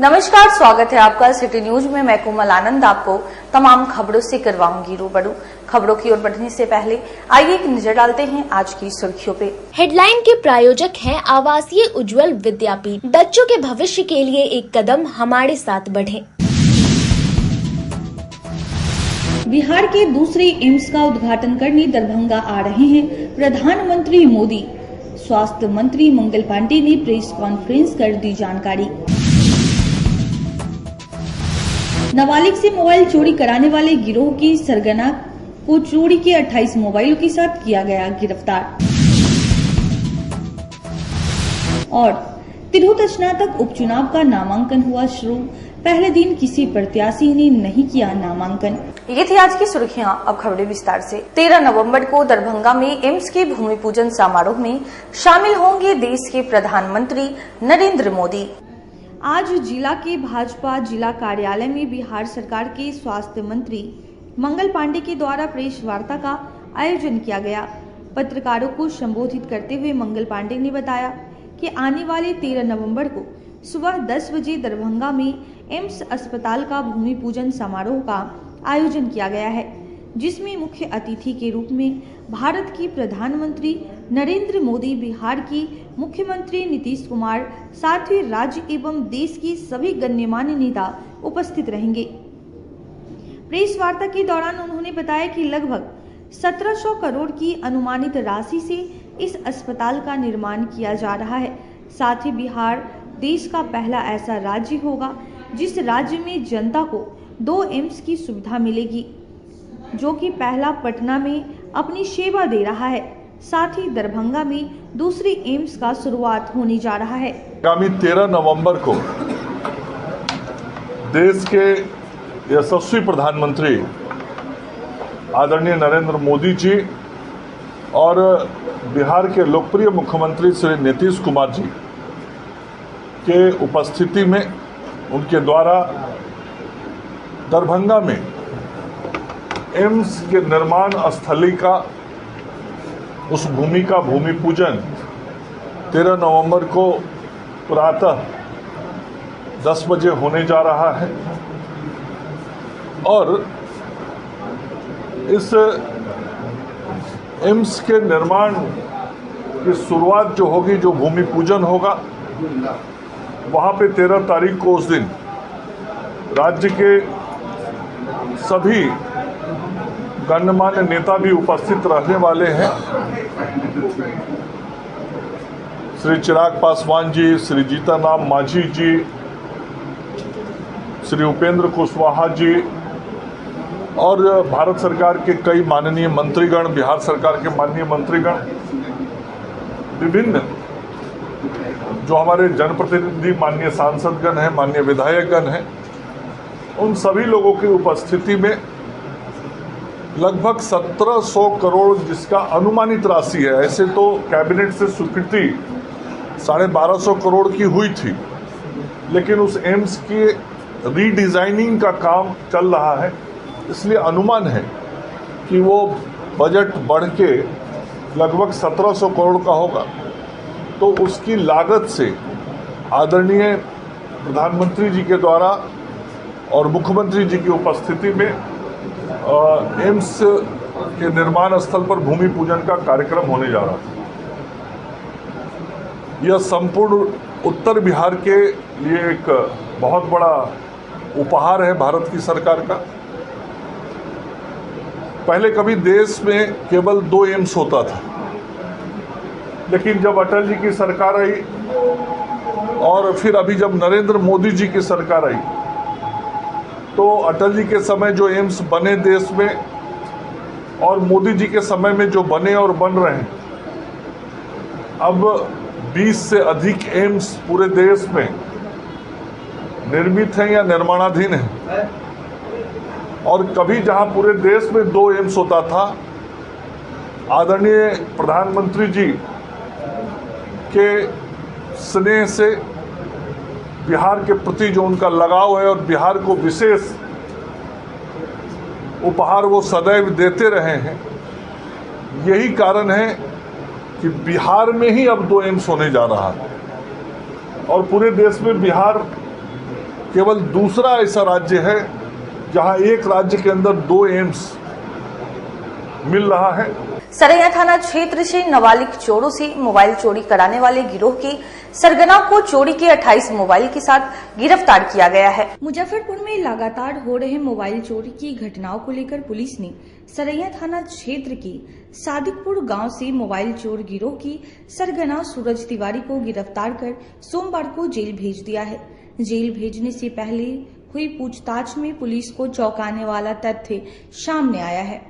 नमस्कार, स्वागत है आपका सिटी न्यूज में। मैं कोमल आनंद आपको तमाम खबरों से करवाऊंगी रूबरू। खबरों की ओर बढ़ने से पहले आइए एक नजर डालते हैं आज की सुर्खियों पे। हेडलाइन के प्रायोजक हैं आवासीय उज्जवल विद्यापीठ। बच्चों के भविष्य के लिए एक कदम हमारे साथ बढ़ें। बिहार के दूसरे एम्स का उद्घाटन करने दरभंगा आ रहे हैं प्रधानमंत्री मोदी। स्वास्थ्य मंत्री मंगल पांडे ने प्रेस कॉन्फ्रेंस कर दी जानकारी। नाबालिग से मोबाइल चोरी कराने वाले गिरोह की सरगना को चोरी के 28 मोबाइलों के साथ किया गया गिरफ्तार। और तिरहुत स्नातक उपचुनाव का नामांकन हुआ शुरू। पहले दिन किसी प्रत्याशी ने नहीं किया नामांकन। ये थी आज की सुर्खियां, अब खबरें विस्तार से। 13 नवंबर को दरभंगा में एम्स के भूमि पूजन समारोह में शामिल होंगे देश के प्रधानमंत्री नरेंद्र मोदी। आज जिला के भाजपा जिला कार्यालय में बिहार सरकार के स्वास्थ्य मंत्री मंगल पांडे के द्वारा प्रेस वार्ता का आयोजन किया गया। पत्रकारों को संबोधित करते हुए मंगल पांडे ने बताया कि आने वाले 13 नवंबर को सुबह 10 बजे दरभंगा में एम्स अस्पताल का भूमि पूजन समारोह का आयोजन किया गया है, जिसमें मुख्य अतिथि के रूप में भारत की प्रधानमंत्री नरेंद्र मोदी, बिहार की मुख्यमंत्री नीतीश कुमार, साथ ही राज्य एवं देश की सभी गण्यमान्य नेता उपस्थित रहेंगे। प्रेस वार्ता के दौरान उन्होंने बताया कि लगभग 1700 करोड़ की अनुमानित राशि से इस अस्पताल का निर्माण किया जा रहा है। साथ ही बिहार देश का पहला ऐसा राज्य होगा जिस राज्य में जनता को 2 एम्स की सुविधा मिलेगी, जो कि पहला पटना में अपनी सेवा दे रहा है। साथ ही दरभंगा में दूसरी एम्स का शुरुआत होने जा रहा है। आगामी 13 नवंबर को देश के यशस्वी प्रधानमंत्री आदरणीय नरेंद्र मोदी जी और बिहार के लोकप्रिय मुख्यमंत्री श्री नीतीश कुमार जी के उपस्थिति में उनके द्वारा दरभंगा में एम्स के निर्माण स्थली का उस भूमि का भूमि पूजन 13 नवंबर को प्रातः 10 बजे होने जा रहा है। और इस एम्स के निर्माण की शुरुआत जो होगी, जो भूमि पूजन होगा, वहाँ पे 13 तारीख को उस दिन राज्य के सभी गणमान्य नेता भी उपस्थित रहने वाले हैं। श्री चिराग पासवान जी, श्री जीतनराम मांझी जी, श्री उपेंद्र कुशवाहा जी और भारत सरकार के कई माननीय मंत्रीगण, बिहार सरकार के माननीय मंत्रीगण, विभिन्न जो हमारे जनप्रतिनिधि, माननीय सांसदगण हैं, माननीय विधायकगण हैं, उन सभी लोगों की उपस्थिति में लगभग 1700 करोड़ जिसका अनुमानित राशि है। ऐसे तो कैबिनेट से स्वीकृति 1250 करोड़ की हुई थी, लेकिन उस एम्स की रीडिज़ाइनिंग का काम चल रहा है, इसलिए अनुमान है कि वो बजट बढ़ के लगभग 1700 करोड़ का होगा। तो उसकी लागत से आदरणीय प्रधानमंत्री जी के द्वारा और मुख्यमंत्री जी की उपस्थिति में एम्स के निर्माण स्थल पर भूमि पूजन का कार्यक्रम होने जा रहा है। यह संपूर्ण उत्तर बिहार के लिए एक बहुत बड़ा उपहार है भारत की सरकार का। पहले कभी देश में केवल 2 एम्स होता था, लेकिन जब अटल जी की सरकार आई और फिर अभी जब नरेंद्र मोदी जी की सरकार आई, तो अटल जी के समय जो एम्स बने देश में और मोदी जी के समय में जो बने और बन रहे हैं, अब 20 से अधिक एम्स पूरे देश में निर्मित हैं या निर्माणाधीन हैं। और कभी जहां पूरे देश में 2 एम्स होता था, आदरणीय प्रधानमंत्री जी के स्नेह से, बिहार के प्रति जो उनका लगाव है और बिहार को विशेष उपहार वो सदैव देते रहे हैं, यही कारण है कि बिहार में ही अब 2 एम्स होने जा रहा है। और पूरे देश में बिहार केवल दूसरा ऐसा राज्य है जहां एक राज्य के अंदर 2 एम्स मिल रहा है। सरैया थाना क्षेत्र से नाबालिग चोरों से मोबाइल चोरी कराने वाले गिरोह के सरगना को चोरी के 28 मोबाइल के साथ गिरफ्तार किया गया है। मुजफ्फरपुर में लगातार हो रहे मोबाइल चोरी की घटनाओं को लेकर पुलिस ने सरैया थाना क्षेत्र के सादिकपुर गांव से मोबाइल चोर गिरोह की सरगना सूरज तिवारी को गिरफ्तार कर सोमवार को जेल भेज दिया है। जेल भेजने से पहले हुई पूछताछ में पुलिस को चौंकाने वाला तथ्य सामने आया है।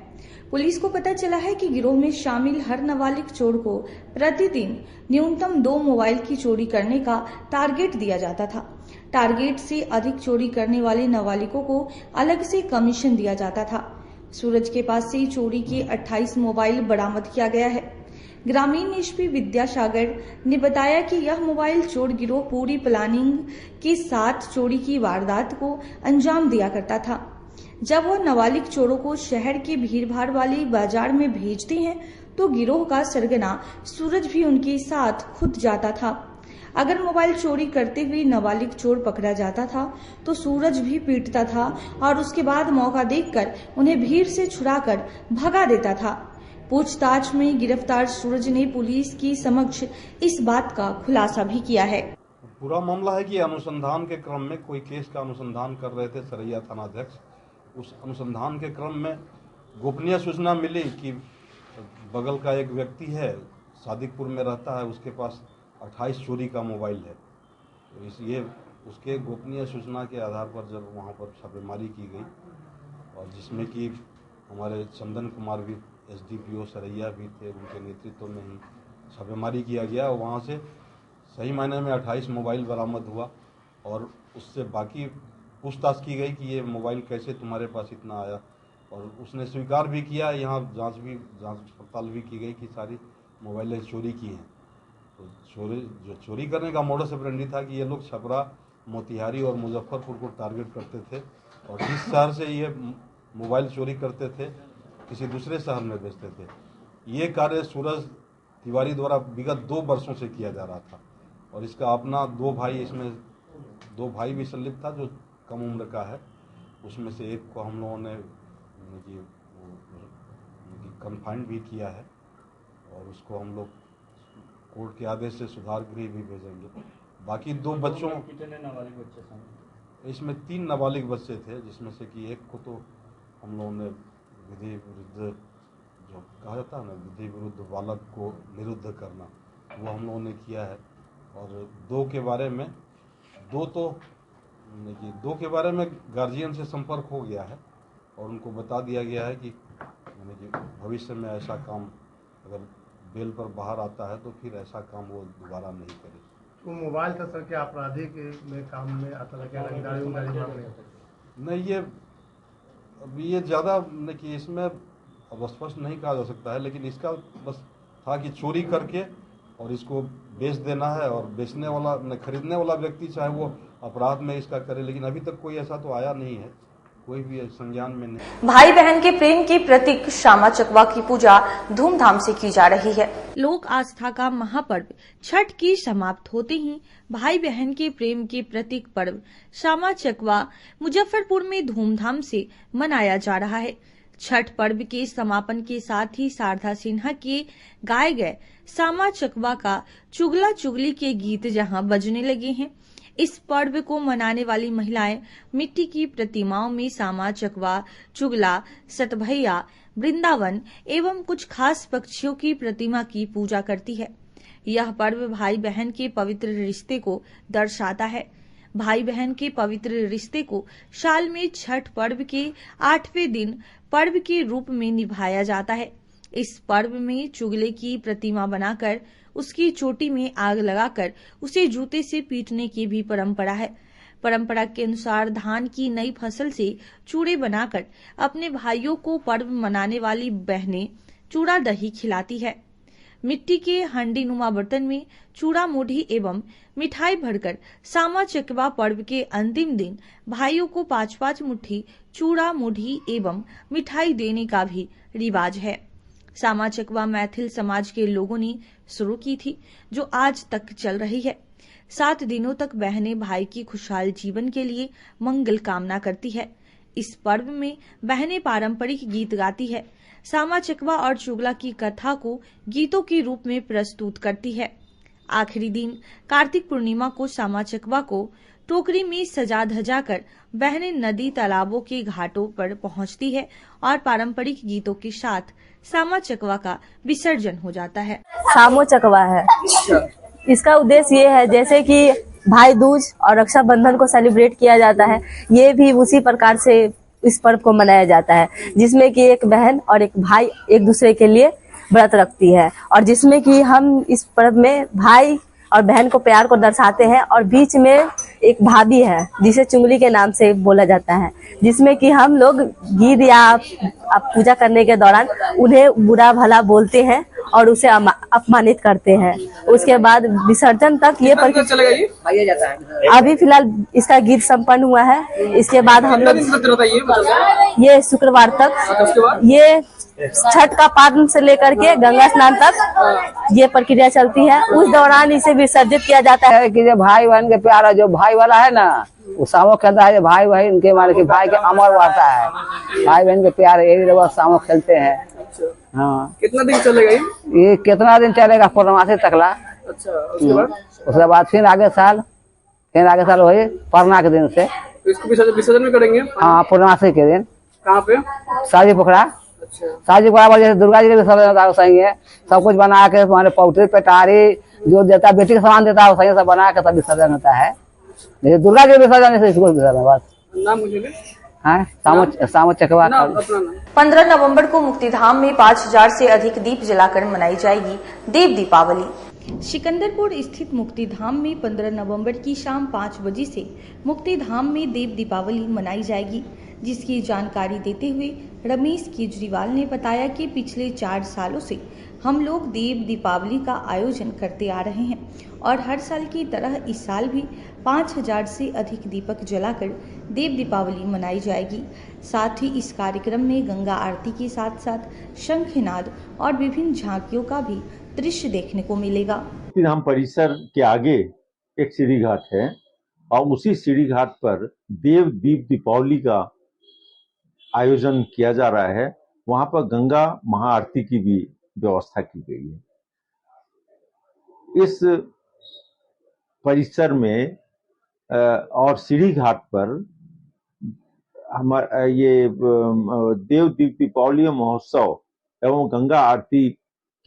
पुलिस को पता चला है कि गिरोह में शामिल हर नाबालिग चोर को प्रतिदिन न्यूनतम 2 मोबाइल की चोरी करने का टारगेट दिया जाता था। टारगेट से अधिक चोरी करने वाले नाबालिगों को अलग से कमीशन दिया जाता था। सूरज के पास से चोरी के 28 मोबाइल बरामद किया गया है। ग्रामीण एसपी विद्यासागर ने बताया कि यह मोबाइल चोर गिरोह पूरी प्लानिंग के साथ चोरी की वारदात को अंजाम दिया करता था। जब वह नाबालिग चोरों को शहर के भीड़भाड़ वाली बाजार में भेजते हैं तो गिरोह का सरगना सूरज भी उनके साथ खुद जाता था। अगर मोबाइल चोरी करते हुए नाबालिग चोर पकड़ा जाता था तो सूरज भी पीटता था और उसके बाद मौका देखकर उन्हें भीड़ से छुड़ाकर भगा देता था। पूछताछ में गिरफ्तार सूरज ने पुलिस की समक्ष इस बात का खुलासा भी किया है। पूरा मामला है कि अनुसंधान के क्रम में कोई केस का अनुसंधान कर रहे थे सरैया थानाध्यक्ष। उस अनुसंधान के क्रम में गोपनीय सूचना मिली कि बगल का एक व्यक्ति है, सादिकपुर में रहता है, उसके पास 28 चोरी का मोबाइल है। तो इसलिए उसके गोपनीय सूचना के आधार पर जब वहाँ पर छापेमारी की गई और जिसमें कि हमारे चंदन कुमार भी SDPO सरैया भी थे, उनके नेतृत्व में ही छापेमारी किया गया और वहाँ से सही मायने में 28 मोबाइल बरामद हुआ और उससे बाकी पूछताछ की गई कि ये मोबाइल कैसे तुम्हारे पास इतना आया, और उसने स्वीकार भी किया। यहाँ जांच पड़ताल भी की गई कि सारी मोबाइलें चोरी की हैं। तो चोरी करने का मोडस ऑपरेंडी था कि ये लोग छपरा, मोतिहारी और मुजफ्फरपुर को टारगेट करते थे और जिस शहर से ये मोबाइल चोरी करते थे किसी दूसरे शहर में बेचते थे। ये कार्य सूरज तिवारी द्वारा विगत 2 वर्षों से किया जा रहा था और इसका अपना 2 भाई, इसमें 2 भाई भी संलिप्त था जो कम उम्र का है। उसमें से एक को हम लोगों ने कन्फाइंड भी किया है और उसको हम लोग कोर्ट के आदेश से सुधार गृह भी भेजेंगे। बाकी 2 बच्चों, कितने नाबालिग बच्चे शामिल? इसमें 3 नाबालिग बच्चे थे, जिसमें से कि एक को तो हम लोगों ने विधि विरुद्ध, जो कहा जाता है ना, विधि विरुद्ध बालक को निरुद्ध करना, वो हम लोगों ने किया है। और 2 के बारे में गार्जियन से संपर्क हो गया है और उनको बता दिया गया है कि भविष्य में ऐसा काम अगर बेल पर बाहर आता है तो फिर ऐसा काम वो दोबारा नहीं करे। तो मोबाइल था सर, क्या आपराधिक में काम में आता था, क्या रंगदारी? नहीं, ये ज़्यादा कि इसमें अब स्पष्ट नहीं कहा जा सकता है, लेकिन इसका बस था कि चोरी करके और इसको बेच देना है और बेचने वाला, खरीदने वाला व्यक्ति चाहे वो अपराध में इसका करे, लेकिन अभी तक कोई ऐसा तो आया नहीं है, कोई भी संज्ञान में नहीं। भाई बहन के प्रेम के प्रतीक श्यामा चकवा की पूजा धूमधाम से की जा रही है। लोक आस्था का महापर्व छठ की समाप्त होते ही भाई बहन के प्रेम के प्रतीक पर्व श्यामा चकवा मुजफ्फरपुर में धूमधाम से मनाया जा रहा है। छठ पर्व के समापन के साथ ही शारदा सिन्हा के गाए गए श्यामा चकवा का चुगला चुगली के गीत जहां बजने लगे हैं। इस पर्व को मनाने वाली महिलाएं मिट्टी की प्रतिमाओं में श्यामा चकवा, चुगला, सतभैया, वृंदावन एवं कुछ खास पक्षियों की प्रतिमा की पूजा करती है। यह पर्व भाई बहन के पवित्र रिश्ते को दर्शाता है। भाई बहन के पवित्र रिश्ते को साल में छठ पर्व के 8वें दिन पर्व के रूप में निभाया जाता है। इस पर्व में चुगले की प्रतिमा बनाकर उसकी चोटी में आग लगाकर उसे जूते से पीटने की भी परंपरा है। परंपरा के अनुसार धान की नई फसल से चूड़े बनाकर अपने भाइयों को पर्व मनाने वाली बहनें चूड़ा दही खिलाती है। मिट्टी के हांडी नुमा बर्तन में चूड़ा मुढ़ी एवं मिठाई भरकर श्यामा चकवा पर्व के अंतिम दिन भाइयों को 5-5 मुट्ठी चूड़ा मुढ़ी एवं मिठाई देने का भी रिवाज है। श्यामा चकवा मैथिल समाज के लोगों ने शुरू की थी, जो आज तक चल रही है। 7 दिनों तक बहनें भाई की खुशहाल जीवन के लिए मंगल कामना करती है। इस पर्व में बहनें पारंपरिक गीत गाती है, सामा चकवा और चुगला की कथा को गीतों के रूप में प्रस्तुत करती है। आखिरी दिन कार्तिक पूर्णिमा को सामा चकवा को टोकरी में सजा धजा कर बहनें नदी तालाबों के घाटों पर पहुंचती है और पारंपरिक गीतों के साथ सामा चकवा का विसर्जन हो जाता है। सामो चकवा है। इसका उद्देश्य ये है जैसे कि भाई दूज और रक्षाबंधन को सेलिब्रेट किया जाता है, ये भी उसी प्रकार से इस पर्व को मनाया जाता है, जिसमें कि एक बहन और एक भाई एक दूसरे के लिए व्रत रखती है और जिसमें कि हम इस पर्व में भाई और बहन को प्यार को दर्शाते हैं और बीच में एक भाभी है जिसे चुंगली के नाम से बोला जाता है, जिसमें कि हम लोग गीत या पूजा करने के दौरान उन्हें बुरा भला बोलते हैं और उसे अपमानित करते हैं। उसके बाद विसर्जन तक ये अभी फिलहाल इसका गीत संपन्न हुआ है। इसके बाद हम लोग ये शुक्रवार तक ये छठ का पारण से लेकर के गंगा स्नान तक ये प्रक्रिया चलती है। उस दौरान इसे विसर्जित किया जाता है कि जो भाई बहन के प्यारा जो भाई वाला है ना, वो सामो खेलता है। भाई बहन के माने कि भाई के अमर वार्ता है, भाई बहन के प्यार यही लोग सामो खेलते हैं। हाँ, कितना दिन चलेगा ये कितना दिन चलेगा? पूर्णमासी तकला। अच्छा, उसके बाद फिर आगे साल वही परना के दिन से तो इसको विसर्जन में करेंगे। हाँ, पूर्णमासी के दिन। कहाँ पे? साजी पोखरा। साजी पोखरा जैसे दुर्गा जी के विसर्जन होता है, सब कुछ बना के हमारे पौटरी पेटारी जो देता बेटी का सामान देता है वही सब बना के सब विसर्जन होता है। जैसे दुर्गा जी विसर्जन जैसे इसको विसर्जन बस। नाम मुझे सामो चकवा। 15 नवंबर को मुक्तिधाम में 5000 से अधिक दीप जलाकर मनाई जाएगी देव दीपावली। सिकंदरपुर स्थित मुक्तिधाम में 15 नवंबर की शाम 5 बजे से मुक्तिधाम में देव दीपावली मनाई जाएगी, जिसकी जानकारी देते हुए रमेश केजरीवाल ने बताया कि पिछले 4 सालों से हम लोग देव दीपावली का आयोजन करते आ रहे हैं और हर साल की तरह इस साल भी 5000 से अधिक दीपक जलाकर देव दीपावली मनाई जाएगी। साथ ही इस कार्यक्रम में गंगा आरती के साथ साथ शंखनाद और विभिन्न झांकियों का भी दृश्य देखने को मिलेगा। मुक्तिधाम परिसर के आगे एक सीढ़ी घाट है और उसी सीढ़ी घाट पर देव दीप दीपावली का आयोजन किया जा रहा है। वहां पर गंगा महाआरती की भी व्यवस्था की गई है। इस परिसर में और सीढ़ी घाट पर हमारा ये देव दीप दीपावली महोत्सव एवं गंगा आरती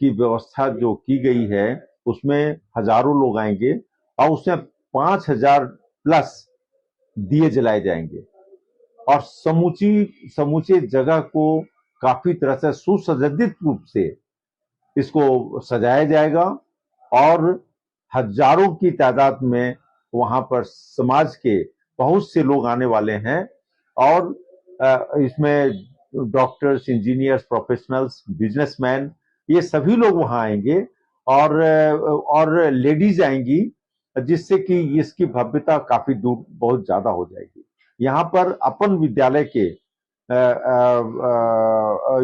की व्यवस्था जो की गई है, उसमें हजारों लोग आएंगे और उसमें 5000 प्लस दिए जलाए जाएंगे और समूचे जगह को काफी तरह से सुसज्जित रूप से इसको सजाया जाएगा और हजारों की तादाद में वहां पर समाज के बहुत से लोग आने वाले हैं और इसमें डॉक्टर्स, इंजीनियर्स, प्रोफेशनल्स, बिजनेसमैन, ये सभी लोग वहां आएंगे और लेडीज आएंगी, जिससे कि इसकी भव्यता काफी दूर बहुत ज्यादा हो जाएगी। यहाँ पर अपन विद्यालय के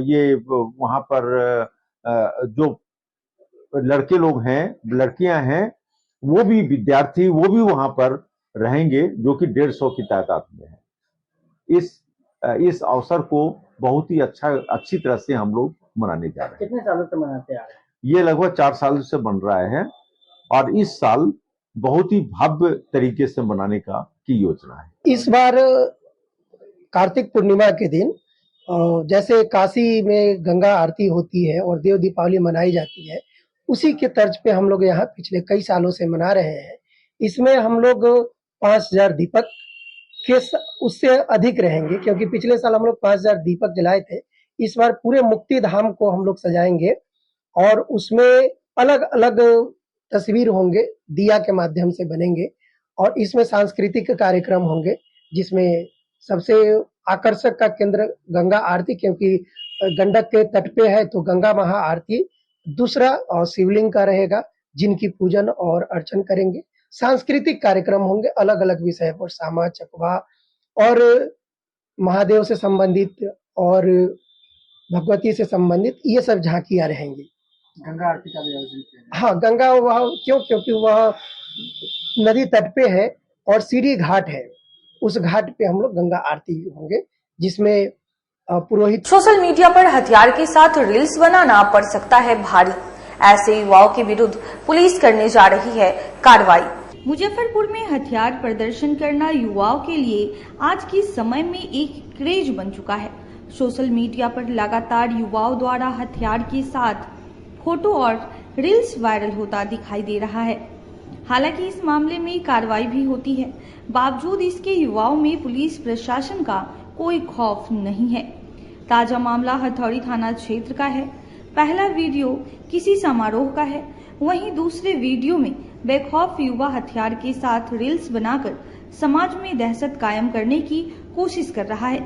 ये वहां पर जो लड़के लोग हैं, लड़कियां हैं, वो भी विद्यार्थी वो भी वहां पर रहेंगे, जो कि 150 की तादाद में है। इस अवसर को बहुत ही अच्छी तरह से हम लोग मनाने जा रहे हैं। कितने सालों से मनाते आ रहे हैं? ये लगभग 4 साल से बन रहा है और इस साल बहुत ही भव्य तरीके से मनाने की योजना है। इस बार कार्तिक पूर्णिमा के दिन जैसे काशी में गंगा आरती होती है और देव दीपावली मनाई जाती है, उसी के तर्ज पे हम लोग यहाँ पिछले कई सालों से मना रहे हैं। इसमें हम लोग 5000 दीपक के उससे अधिक रहेंगे, क्योंकि पिछले साल हम लोग 5000 दीपक जलाए थे। इस बार पूरे मुक्ति धाम को हम लोग सजाएंगे और उसमें अलग अलग तस्वीर होंगे, दिया के माध्यम से बनेंगे और इसमें सांस्कृतिक कार्यक्रम होंगे, जिसमें सबसे आकर्षक का केंद्र गंगा आरती, क्योंकि गंडक के तट पे है तो गंगा महा आरती। दूसरा और शिवलिंग का रहेगा, जिनकी पूजन और अर्चन करेंगे। सांस्कृतिक कार्यक्रम होंगे अलग अलग विषय पर, सामा चकवा और महादेव से संबंधित और भगवती से संबंधित ये सब झांकियां रहेंगी। गंगा आरती का भी आयोजन किया है। हाँ, गंगा वह क्योंकि वह नदी तट पे है और सीढ़ी घाट है, उस घाट पे हम लोग गंगा आरती होंगे, जिसमें पुरोहित। सोशल मीडिया पर हथियार के साथ रील्स बनाना पड़ सकता है भारी। ऐसे युवाओं के विरुद्ध पुलिस करने जा रही है कार्रवाई। मुजफ्फरपुर में हथियार प्रदर्शन करना युवाओं के लिए आज के समय में एक क्रेज बन चुका है। सोशल मीडिया पर लगातार युवाओं द्वारा हथियार के साथ फोटो और रील्स वायरल होता दिखाई दे रहा है। हालांकि इस मामले में कार्रवाई भी होती है, बावजूद इसके युवाओं में पुलिस प्रशासन का कोई खौफ नहीं है। ताजा मामला हथौड़ी थाना क्षेत्र का है। पहला वीडियो किसी समारोह का है, वहीं दूसरे वीडियो में बेखौफ युवा हथियार के साथ रील्स बनाकर समाज में दहशत कायम करने की कोशिश कर रहा है।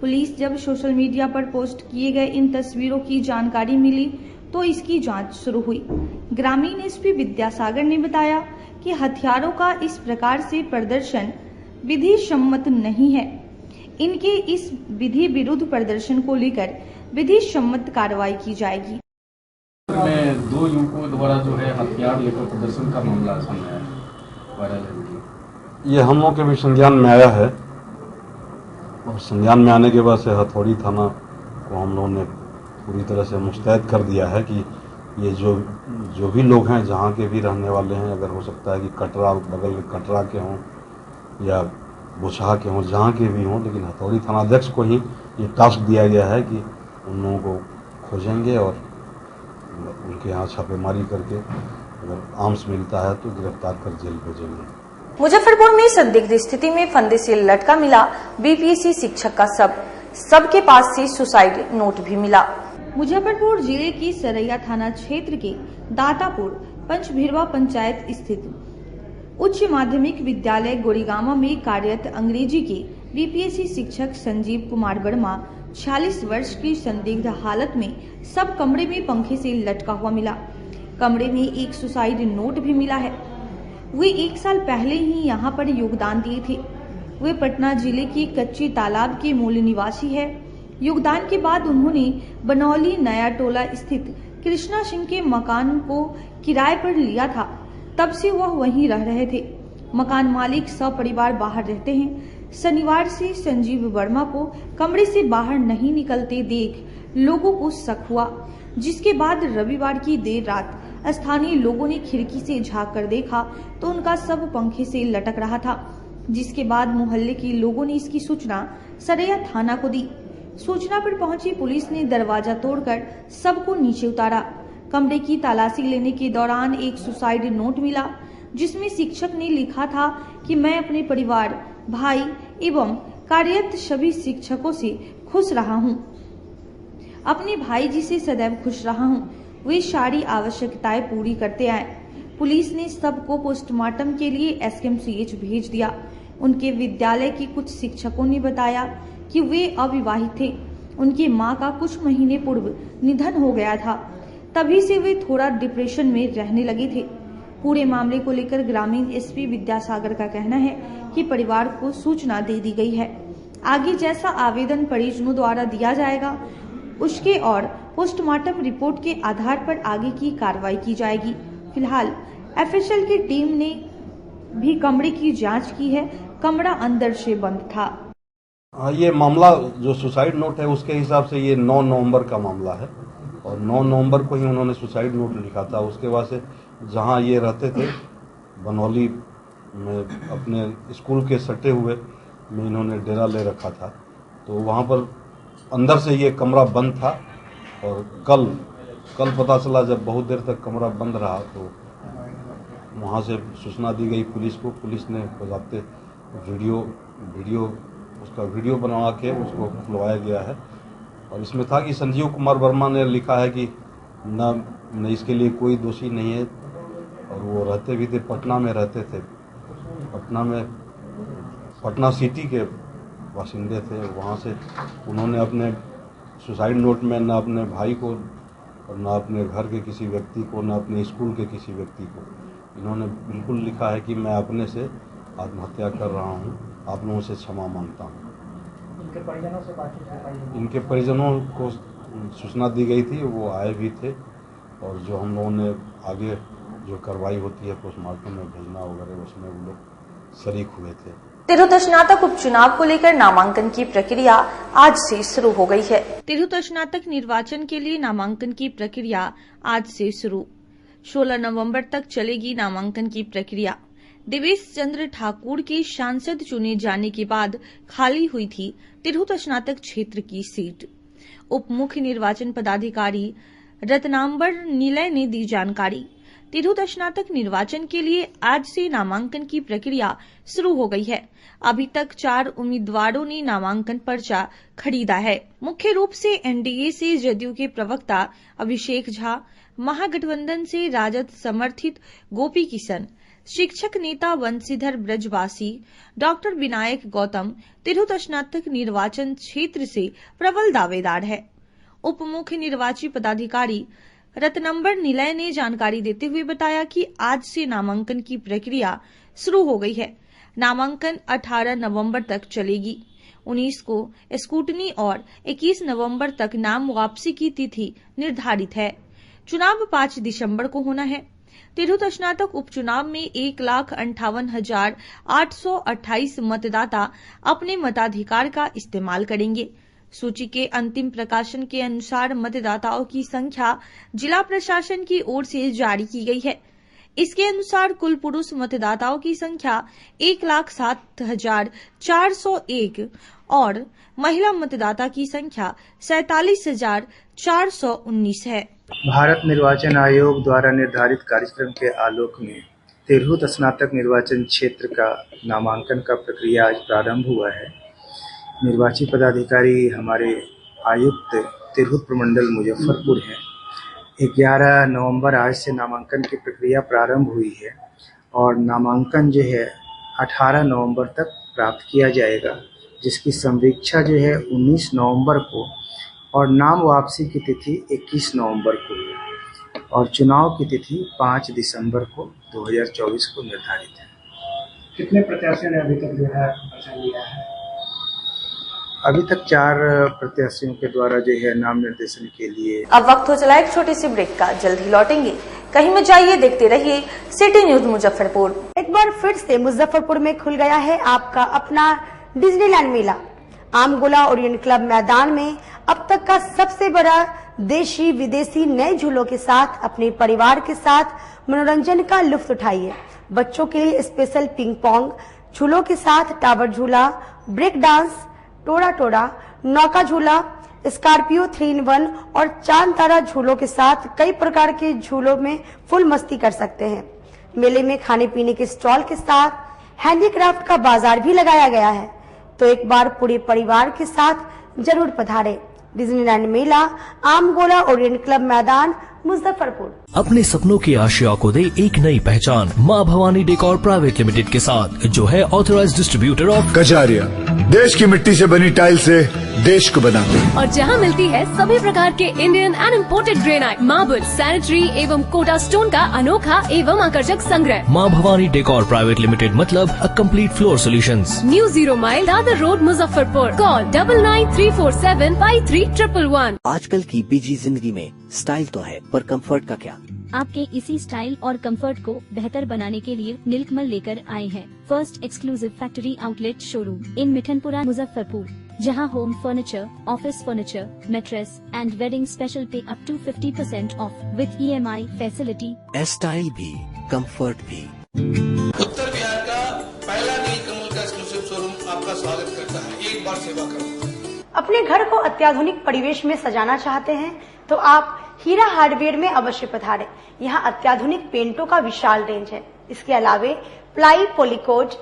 पुलिस जब सोशल मीडिया पर पोस्ट किए गए इन तस्वीरों की जानकारी मिली तो इसकी जांच शुरू हुई। ग्रामीण एसपी विद्यासागर ने बताया कि हथियारों का इस प्रकार से प्रदर्शन विधि सम्मत नहीं है। इनके इस विधि विरुद्ध प्रदर्शन को लेकर विधि सम्मत कार्रवाई की जाएगी। में 2 युवकों द्वारा जो है हथियार लेकर प्रदर्शन का मामला सामने आया वायरल है। ये हम लोग के भी संज्ञान में आया है और संज्ञान में आने के बाद से हथौड़ी थाना को हम लोगों ने पूरी तरह से मुस्तैद कर दिया है कि ये जो भी लोग हैं, जहाँ के भी रहने वाले हैं, अगर हो सकता है कि कटरा बगल के कटरा के हों या बुछा के हों, जहाँ के भी हों, लेकिन हथौड़ी थानाध्यक्ष को ही ये टास्क दिया गया है कि उन लोगों को खोजेंगे और उनके यहाँ छापेमारी करके अगर आर्म्स मिलता है तो गिरफ्तार कर जेल भेजेंगे। मुजफ्फरपुर में संदिग्ध स्थिति में फंदे से लटका मिला बीपीएससी शिक्षक का सबके पास से सुसाइड नोट भी मिला। मुजफ्फरपुर जिले की सरैया थाना क्षेत्र के दातापुर पंचभिरवा पंचायत स्थित उच्च माध्यमिक विद्यालय गोरीगामा में कार्यरत अंग्रेजी के बीपीएससी शिक्षक संजीव कुमार वर्मा 46 वर्ष की संदिग्ध हालत में सब कमरे में पंखे से लटका हुआ मिला। कमरे में एक सुसाइड नोट भी मिला है। वे 1 साल पहले ही यहां पर योगदान दिए थे। वे पटना जिले के कच्ची तालाब के मूल निवासी है। योगदान के बाद उन्होंने बनौली नया टोला स्थित कृष्णा सिंह के मकान को किराए पर लिया था। तब से वह वहीं रह रहे थे। मकान मालिक सपरिवार बाहर रहते हैं। शनिवार से संजीव वर्मा को कमरे से बाहर नहीं निकलते देख लोगों को शक हुआ, जिसके बाद रविवार की देर रात स्थानीय लोगों ने खिड़की से झांक कर देखा तो उनका शव पंखे से लटक रहा था। जिसके बाद मोहल्ले के लोगों ने इसकी सूचना सरैया थाना को दी। सूचना पर पहुंची पुलिस ने दरवाजा तोड़कर शव को नीचे उतारा। कमरे की तलाशी लेने के दौरान एक सुसाइड नोट मिला, जिसमें शिक्षक ने लिखा था कि मैं अपने परिवार, भाई एवं कार्यरत सभी शिक्षकों से खुश रहा हूं। अपने भाई जी से सदैव खुश रहा हूं। वे सारी आवश्यकताएं पूरी करते आए। पुलिस ने सबको पोस्टमार्टम के लिए एसकेएमसीएच भेज दिया। उनके विद्यालय के कुछ शिक्षकों ने बताया कि वे अविवाहित थे। उनकी मां का कुछ महीने पूर्व निधन हो गया था। तभी से वे थोड़ा डिप्रेशन में रहने लगे थे। पूरे मामले को लेकर ग्रामीण एसपी विद्यासागर का कहना है कि परिवार को सूचना दे दी गई है। आगे जैसा आवेदन परिजनों द्वारा दिया जाएगा उसके और पोस्टमार्टम रिपोर्ट के आधार पर आगे की कार्रवाई की जाएगी। फिलहाल एफएसएल की टीम ने भी कमरे की जांच की है। कमरा अंदर से बंद था। ये मामला जो सुसाइड नोट है उसके हिसाब से ये 9 नवंबर का मामला है और 9 नवंबर को ही उन्होंने सुसाइड नोट लिखा था। उसके बाद से जहाँ ये रहते थे बनौली में अपने स्कूल के सटे हुए में इन्होंने डेरा ले रखा था, तो वहाँ पर अंदर से ये कमरा बंद था। और कल पता चला जब बहुत देर तक कमरा बंद रहा तो वहाँ से सूचना दी गई पुलिस को। पुलिस ने बजाते वीडियो बनवा के उसको खुलवाया गया है। और इसमें था कि संजीव कुमार वर्मा ने लिखा है कि न इसके लिए कोई दोषी नहीं है और वो रहते भी थे, पटना में रहते थे। पटना सिटी के बाशिंदे थे। वहाँ से उन्होंने अपने सुसाइड नोट में न अपने भाई को और न अपने घर के किसी व्यक्ति को, न अपने स्कूल के किसी व्यक्ति को, इन्होंने बिल्कुल लिखा है कि मैं अपने से आत्महत्या कर रहा हूँ, आप लोगों से क्षमा मांगता हूँ। इनके परिजनों को सूचना दी गई थी, वो आए भी थे और जो हम लोगों ने आगे जो कार्रवाई होती है पोस्टमार्टम में भेजना वगैरह, उसमें वो लोग शरीक हुए थे। तिरहुत स्नातक उपचुनाव को लेकर नामांकन की प्रक्रिया आज से शुरू हो गई है। तिरहुत स्नातक निर्वाचन के लिए नामांकन की प्रक्रिया आज से शुरू। 16 नवंबर तक चलेगी नामांकन की प्रक्रिया। देवेश चंद्र ठाकुर के सांसद चुने जाने के बाद खाली हुई थी तिरहुत स्नातक क्षेत्र की सीट। उप मुख्य निर्वाचन पदाधिकारी रत्नांबर नीलय ने दी जानकारी। तिरहुत स्नातक निर्वाचन के लिए आज से नामांकन की प्रक्रिया शुरू हो गई है। अभी तक 4 उम्मीदवारों ने नामांकन पर्चा खरीदा है। मुख्य रूप से एनडीए से जदयू के प्रवक्ता अभिषेक झा, महागठबंधन से राजद समर्थित गोपी किशन, शिक्षक नेता वंशीधर ब्रजवासी, डॉक्टर विनायक गौतम तिरहुत स्नातक निर्वाचन क्षेत्र से प्रबल दावेदार है। उप मुख्य निर्वाची पदाधिकारी रत्नंबर निलय ने जानकारी देते हुए बताया कि आज से नामांकन की प्रक्रिया शुरू हो गई है। नामांकन 18 नवंबर तक चलेगी। 19 को स्कूटनी और 21 नवंबर तक नाम वापसी की तिथि निर्धारित है। चुनाव 5 दिसंबर को होना है। तिरहुत स्नातक उपचुनाव में 1,58,828 मतदाता अपने मताधिकार का इस्तेमाल करेंगे। सूची के अंतिम प्रकाशन के अनुसार मतदाताओं की संख्या जिला प्रशासन की ओर से जारी की गई है। इसके अनुसार कुल पुरुष मतदाताओं की संख्या 1,07,401 और महिला मतदाता की संख्या 47,419 है। भारत निर्वाचन आयोग द्वारा निर्धारित कार्यक्रम के आलोक में तिरहुत स्नातक निर्वाचन क्षेत्र का नामांकन का प्रक्रिया आज प्रारंभ हुआ है। निर्वाची पदाधिकारी हमारे आयुक्त तिरहुत प्रमंडल मुजफ्फरपुर हैं। 11 नवंबर आज से नामांकन की प्रक्रिया प्रारंभ हुई है और नामांकन जो है 18 नवंबर तक प्राप्त किया जाएगा, जिसकी संवीक्षा जो है 19 नवंबर को और नाम वापसी की तिथि 21 नवंबर को और चुनाव की तिथि 5 दिसंबर को 2024 को निर्धारित है। कितने प्रत्याशियों ने अभी तक जो है पर्चा लिया है? अभी तक 4 प्रत्याशियों के द्वारा जो है नाम निर्देशन के लिए। अब वक्त हो चला एक छोटे से ब्रेक का, जल्द ही लौटेंगे। कहीं मत जाइए, देखते रहिए सिटी न्यूज मुजफ्फरपुर। एक बार फिर से मुजफ्फरपुर में खुल गया है आपका अपना डिज्नीलैंड मेला। आमगोला ओरिएंट क्लब मैदान में अब तक का सबसे बड़ा देशी विदेशी नए झूलों के साथ अपने परिवार के साथ मनोरंजन का लुत्फ उठाइए। बच्चों के लिए स्पेशल पिंग पोंग झूलों के साथ टावर झूला, ब्रेक डांस, टोरा टोरा, नौका झूला, स्कॉर्पियो 3-in-1 और चांद तारा झूलों के साथ कई प्रकार के झूलों में फुल मस्ती कर सकते हैं। मेले में खाने पीने के स्टॉल के साथ हैंडीक्राफ्ट का बाजार भी लगाया गया है, तो एक बार पूरे परिवार के साथ जरूर पधारें। डिज्नीलैंड मेला, आमगोला ओरिएंट क्लब मैदान, मुजफ्फरपुर। अपने सपनों की आशिया को दे एक नई पहचान माँ भवानी डेकोर प्राइवेट लिमिटेड के साथ, जो है ऑथराइज्ड डिस्ट्रीब्यूटर ऑफ कजारिया। देश की मिट्टी से बनी टाइल से देश को बनाते हैं और जहां मिलती है सभी प्रकार के Indian and imported granite, marble, sanitary एवं कोटा स्टोन का अनोखा एवं आकर्षक संग्रह। माँ भवानी डेकोर प्राइवेट लिमिटेड मतलब a complete floor solutions. New 0 mile Dadar road, Muzaffarpur. Call 9934753111। आजकल की बिजी जिंदगी में स्टाइल तो है, पर कंफर्ट का क्या? आपके इसी स्टाइल और कंफर्ट को बेहतर बनाने के लिए नीलकमल लेकर आए हैं first exclusive factory outlet showroom in Mithanpura, Muzaffarpur, जहां home furniture, office furniture, mattress and wedding special पे up to 50% off with EMI facility. Style भी, कंफर्ट भी। उत्तर बिहार का पहला नीलकमल का एक्सक्लूसिव शोरूम आपका स्वागत करता है। एक बार सेवा करो। अपने घर को अत्याधुनिक परिवेश में सजाना चाहते हैं तो आप हीरा हार्डवेयर में अवश्य पधारें। यहाँ अत्याधुनिक पेंटों का विशाल रेंज है। इसके अलावे ply, पॉलीकोट,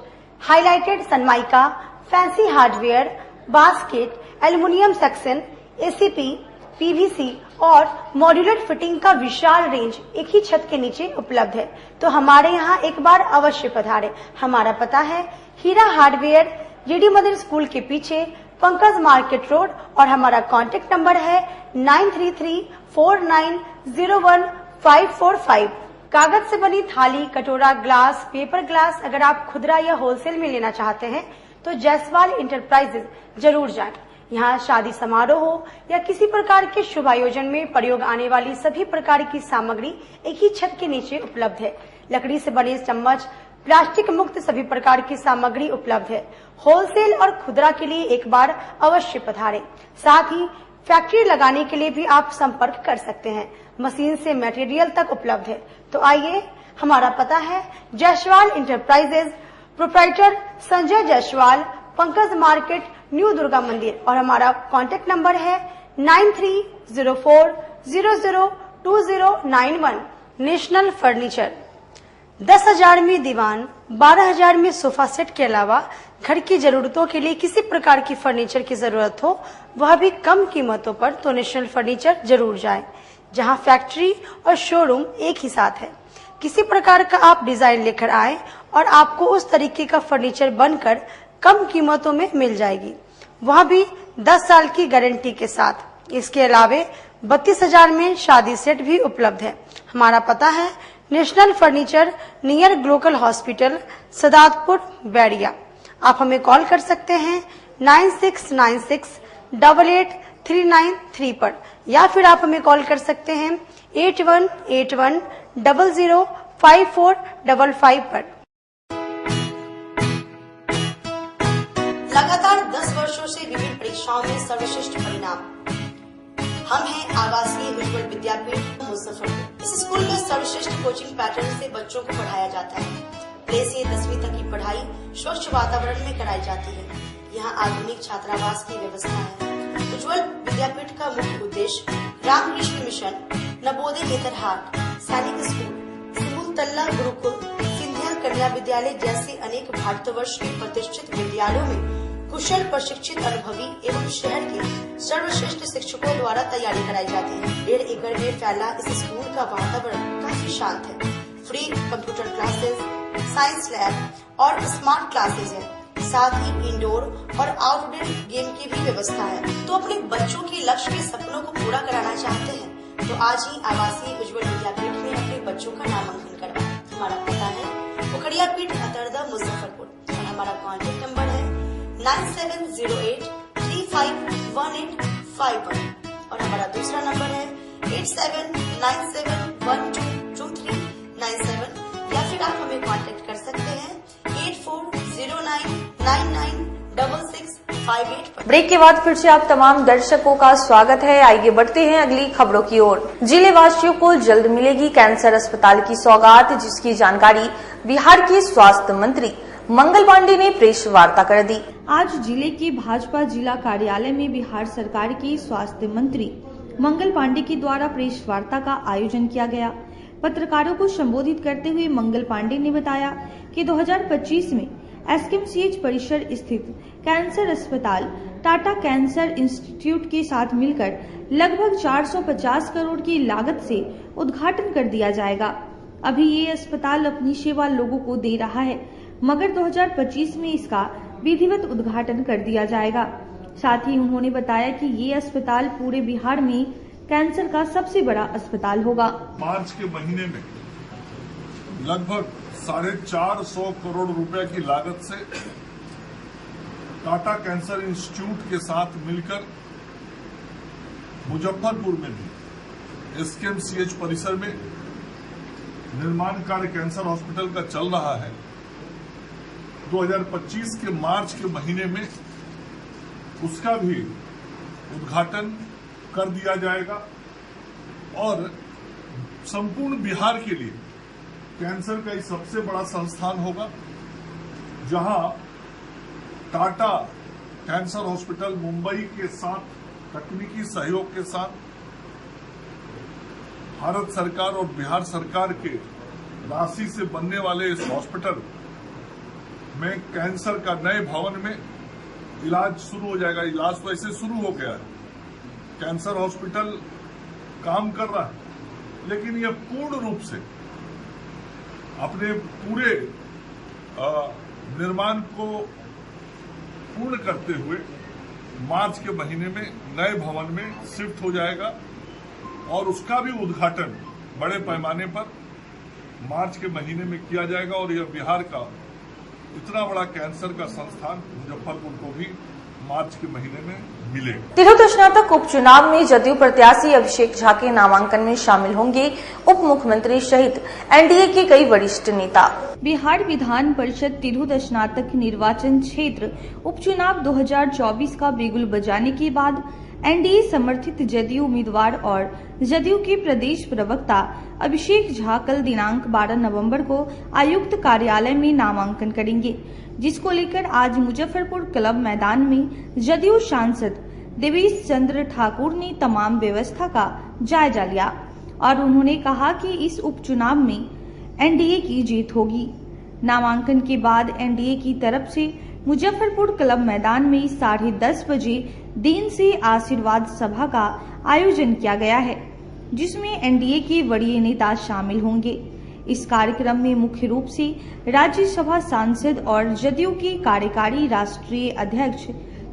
highlighted Sunmica, fancy hardware, basket, aluminium section, ACP, PVC और मॉड्यूलर फिटिंग का विशाल रेंज एक ही छत के नीचे उपलब्ध है, तो हमारे यहाँ एक बार अवश्य पधारें। हमारा पता है हीरा हार्डवेयर, JD मदर स्कूल के पीछे, पंकज मार्केट रोड, और हमारा कॉन्टेक्ट नंबर है 9334901545। कागज से बनी थाली, कटोरा, ग्लास, पेपर ग्लास अगर आप खुदरा या होलसेल में लेना चाहते हैं तो जायसवाल इंटरप्राइजेज जरूर जाएं। यहाँ शादी समारोह हो या किसी प्रकार के शुभ आयोजन में प्रयोग आने वाली सभी प्रकार की सामग्री एक ही छत के नीचे उपलब्ध है। लकड़ी से बने चम्मच, प्लास्टिक मुक्त सभी प्रकार की सामग्री उपलब्ध है। होलसेल और खुदरा के लिए एक बार अवश्य पधारें। साथ ही फैक्ट्री लगाने के लिए भी आप संपर्क कर सकते हैं। मशीन से मटेरियल तक उपलब्ध है। तो आइए, हमारा पता है Jaiswal enterprises, proprietor Sanjay Jaiswal, Pankaj market, new Durga मंदिर, और हमारा कॉन्टेक्ट नंबर है 9304002091। National furniture. 10,000 में दीवान, 12,000 में सोफा सेट के अलावा घर की जरूरतों के लिए किसी प्रकार की फर्नीचर की जरूरत हो, वह भी कम कीमतों पर, तो नेशनल फर्नीचर जरूर जाएं, जहां फैक्ट्री और शोरूम एक ही साथ है। किसी प्रकार का आप डिजाइन लेकर आए और आपको उस तरीके का फर्नीचर बनकर कम कीमतों में मिल जाएगी, वह भी 10 साल की गारंटी के साथ। इसके अलावे 32,000 में शादी सेट भी उपलब्ध है। हमारा पता है national furniture, near Glocal hospital, Sadatpur, Bairia. आप हमें कॉल कर सकते हैं 9696883993 पर, या फिर आप हमें कॉल कर सकते हैं 8181005455 पर। लगातार 10 वर्षों से विभिन्न परीक्षाओं में सर्वश्रेष्ठ परिणाम। हम हैं आवासीय उज्ज्वल विद्यापीठ मुजफ्फरपुर। इस स्कूल में सर्वश्रेष्ठ कोचिंग पैटर्न से बच्चों को पढ़ाया जाता है। प्ले से 10वीं तक की पढ़ाई स्वच्छ वातावरण में कराई जाती है। यहाँ आधुनिक छात्रावास की व्यवस्था है। उज्ज्वल विद्यापीठ का मुख्य उद्देश्य रामकृष्ण मिशन, नवोदय नेतरहाट, सैनिक स्कूल, सिमुल तल्ला गुरुकुल, सिंधिया कन्या विद्यालय जैसे अनेक भारतवर्ष के प्रतिष्ठित विद्यालयों में कुशल, प्रशिक्षित, अनुभवी एवं शहर के सर्वश्रेष्ठ शिक्षकों द्वारा तैयारी कराई जाती है। 1.5 एकड़ में फैला इस स्कूल का वातावरण काफी शांत है। Free computer classes, science lab और स्मार्ट क्लासेस है। साथ ही इंडोर और आउटडोर गेम की भी व्यवस्था है। तो अपने बच्चों के लक्ष्य के सपनों को पूरा कराना चाहते हैं तो आज ही आवासीय उज्ज्वल विद्यापीठ में अपने बच्चों का नामांकन करवाएं। हमारा पता है पोखरियापीठ, अतरदा, मुजफ्फरपुर, और हमारा कॉन्टेक्ट नंबर है 9708351851 और हमारा दूसरा नंबर है 8797122397, या फिर आप हमें कांटेक्ट कर सकते हैं 8409996658 पर। ब्रेक के बाद फिर से आप तमाम दर्शकों का स्वागत है। आइए बढ़ते हैं अगली खबरों की ओर। जिले वासियों को जल्द मिलेगी कैंसर अस्पताल की सौगात, जिसकी जानकारी बिहार के स्वास्थ्य मंत्री मंगल पांडे ने प्रेस वार्ता कर दी। आज जिले के भाजपा जिला कार्यालय में बिहार सरकार के स्वास्थ्य मंत्री मंगल पांडे के द्वारा प्रेस वार्ता का आयोजन किया गया। पत्रकारों को संबोधित करते हुए मंगल पांडे ने बताया कि 2025 में एसकेएमसीएच परिसर स्थित कैंसर अस्पताल टाटा कैंसर इंस्टीट्यूट के साथ मिलकर लगभग 450 करोड़ की लागत से उद्घाटन कर दिया जाएगा। अभी ये अस्पताल अपनी सेवा लोगों को दे रहा है, मगर 2025 में इसका विधिवत उद्घाटन कर दिया जाएगा। साथ ही उन्होंने बताया कि ये अस्पताल पूरे बिहार में कैंसर का सबसे बड़ा अस्पताल होगा। मार्च के महीने में लगभग 450 करोड़ रुपए की लागत से टाटा कैंसर इंस्टीट्यूट के साथ मिलकर मुजफ्फरपुर में भी एसकेएमसीएच परिसर में निर्माण कार्य कैंसर हॉस्पिटल का चल रहा है। 2025 के मार्च के महीने में उसका भी उद्घाटन कर दिया जाएगा और संपूर्ण बिहार के लिए कैंसर का ही सबसे बड़ा संस्थान होगा, जहां टाटा कैंसर हॉस्पिटल मुंबई के साथ तकनीकी सहयोग के साथ भारत सरकार और बिहार सरकार के राशि से बनने वाले इस हॉस्पिटल में कैंसर का नए भवन में इलाज शुरू हो जाएगा। इलाज तो ऐसे शुरू हो गया है, कैंसर हॉस्पिटल काम कर रहा है, लेकिन यह पूर्ण रूप से अपने पूरे निर्माण को पूर्ण करते हुए मार्च के महीने में नए भवन में शिफ्ट हो जाएगा और उसका भी उद्घाटन बड़े पैमाने पर मार्च के महीने में किया जाएगा और यह बिहार का इतना बड़ा कैंसर का संस्थान मुजफ्फरपुर को भी मार्च के महीने में मिलेगा। तिरहुत स्नातक उपचुनाव में जदयू प्रत्याशी अभिषेक झा के नामांकन में शामिल होंगे उप मुख्यमंत्री सहित एनडीए के कई वरिष्ठ नेता। बिहार विधान परिषद तिरहुत स्नातक निर्वाचन क्षेत्र उपचुनाव 2024 का बिगुल बजाने के बाद एनडीए समर्थित जदयू उम्मीदवार और जदयू के प्रदेश प्रवक्ता अभिषेक झा कल दिनांक 12 नवंबर को आयुक्त कार्यालय में नामांकन करेंगे, जिसको लेकर आज मुजफ्फरपुर क्लब मैदान में जदयू सांसद देवेश चंद्र ठाकुर ने तमाम व्यवस्था का जायजा लिया और उन्होंने कहा कि इस उपचुनाव में एनडीए की जीत होगी। नामांकन के बाद एनडीए की तरफ से मुजफ्फरपुर क्लब मैदान में 10:30 बजे दिन से आशीर्वाद सभा का आयोजन किया गया है, जिसमें एनडीए के वरीय नेता शामिल होंगे। इस कार्यक्रम में मुख्य रूप से राज्यसभा सांसद और जदयू के कार्यकारी राष्ट्रीय अध्यक्ष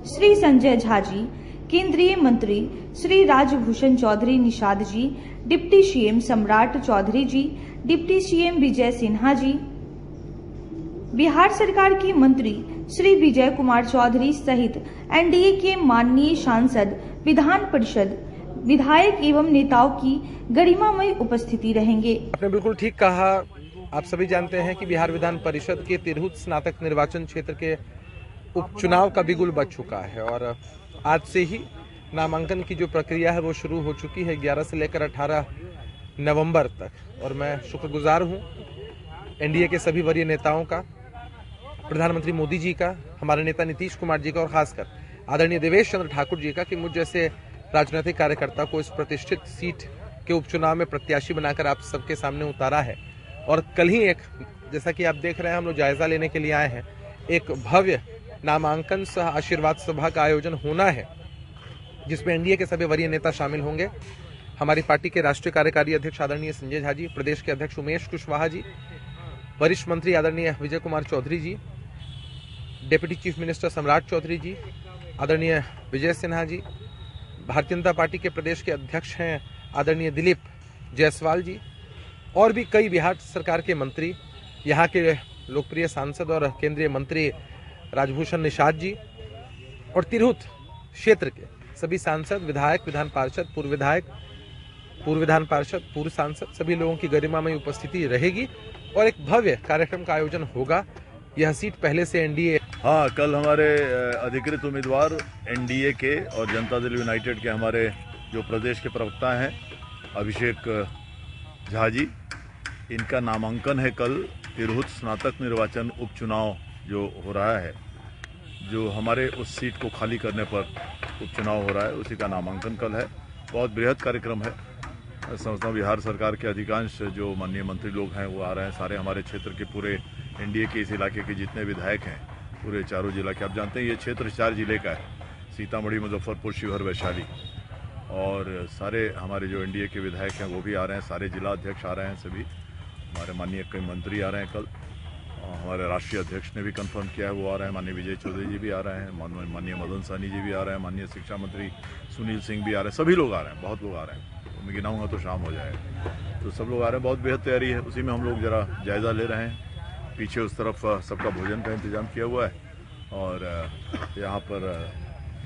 श्री संजय झा जी, केंद्रीय मंत्री श्री राजभूषण चौधरी निषाद जी, डिप्टी सीएम सम्राट चौधरी जी, डिप्टी सीएम विजय सिन्हा जी, बिहार सरकार के मंत्री श्री विजय कुमार चौधरी सहित एनडीए के माननीय सांसद, विधान परिषद, विधायक एवं नेताओं की गरिमामय उपस्थिति रहेंगे। आपने बिल्कुल ठीक कहा। आप सभी जानते हैं कि बिहार विधान परिषद के तिरहुत स्नातक निर्वाचन क्षेत्र के उपचुनाव का बिगुल बज चुका है और आज से ही नामांकन की जो प्रक्रिया है वो शुरू हो चुकी है 11 से लेकर 18 नवंबर तक। और मैं शुक्रगुजार हूँ एनडीए के सभी वरीय नेताओं का, प्रधानमंत्री मोदी जी का, हमारे नेता नीतीश कुमार जी का और खासकर आदरणीय देवेश चंद्र ठाकुर जी का कि मुझ जैसे राजनीतिक कार्यकर्ता को इस प्रतिष्ठित सीट के उपचुनाव में प्रत्याशी बनाकर आप सबके सामने उतारा है। और कल ही एक, जैसा कि आप देख रहे हैं, हम लोग जायजा लेने के लिए आए हैं, एक भव्य नामांकन सह आशीर्वाद सभा का आयोजन होना है, जिसमें एनडीए के सभी वरीय नेता शामिल होंगे। हमारी पार्टी के राष्ट्रीय कार्यकारी अध्यक्ष आदरणीय संजय झा जी, प्रदेश के अध्यक्ष उमेश कुशवाहा जी, वरिष्ठ मंत्री आदरणीय विजय कुमार चौधरी जी, डिप्टी चीफ मिनिस्टर सम्राट चौधरी जी, आदरणीय विजय सिन्हा जी, भारतीय जनता पार्टी के प्रदेश के अध्यक्ष हैं आदरणीय दिलीप जायसवाल जी, और भी कई बिहार सरकार के मंत्री, यहाँ के लोकप्रिय सांसद और केंद्रीय मंत्री राजभूषण निषाद जी, और तिरहुत क्षेत्र के सभी सांसद, विधायक, विधान पार्षद, पूर्व विधायक, पूर्व विधान पार्षद, पूर्व सांसद, सभी लोगों की गरिमामय उपस्थिति रहेगी और एक भव्य कार्यक्रम का आयोजन होगा। यह सीट पहले से एनडीए। हाँ, कल हमारे अधिकृत उम्मीदवार एनडीए के और जनता दल यूनाइटेड के हमारे जो प्रदेश के प्रवक्ता हैं अभिषेक झा जी, इनका नामांकन है कल तिरहुत स्नातक निर्वाचन उपचुनाव जो हो रहा है, जो हमारे उस सीट को खाली करने पर उपचुनाव हो रहा है, उसी का नामांकन कल है। बहुत बृहद कार्यक्रम है। समझता हूँ बिहार सरकार के अधिकांश जो माननीय मंत्री लोग हैं वो आ रहे हैं, सारे हमारे क्षेत्र के पूरे एनडीए के इस इलाके के जितने विधायक हैं, पूरे चारों जिला के, आप जानते हैं ये क्षेत्र 4 जिले का है, सीतामढ़ी, मुजफ्फरपुर, शिवहर, वैशाली, और सारे हमारे जो एनडीए के विधायक हैं वो भी आ रहे हैं, सारे जिला अध्यक्ष आ रहे हैं, सभी हमारे माननीय कई मंत्री आ रहे हैं कल, हमारे राष्ट्रीय अध्यक्ष ने भी कंफर्म किया है वो आ रहे हैं, माननीय विजय चौधरी जी भी आ रहे हैं, माननीय मदन सहनी जी भी आ रहे हैं, माननीय शिक्षा मंत्री सुनील सिंह भी आ रहे हैं, सभी लोग आ रहे हैं, बहुत लोग आ रहे हैं। मैं गिनाऊंगा तो शाम हो जाएगा, तो सब लोग आ रहे हैं, बहुत बेहद तैयारी है, उसी में हम लोग जरा जायजा ले रहे हैं। पीछे उस तरफ सबका भोजन का इंतजाम किया हुआ है और यहाँ पर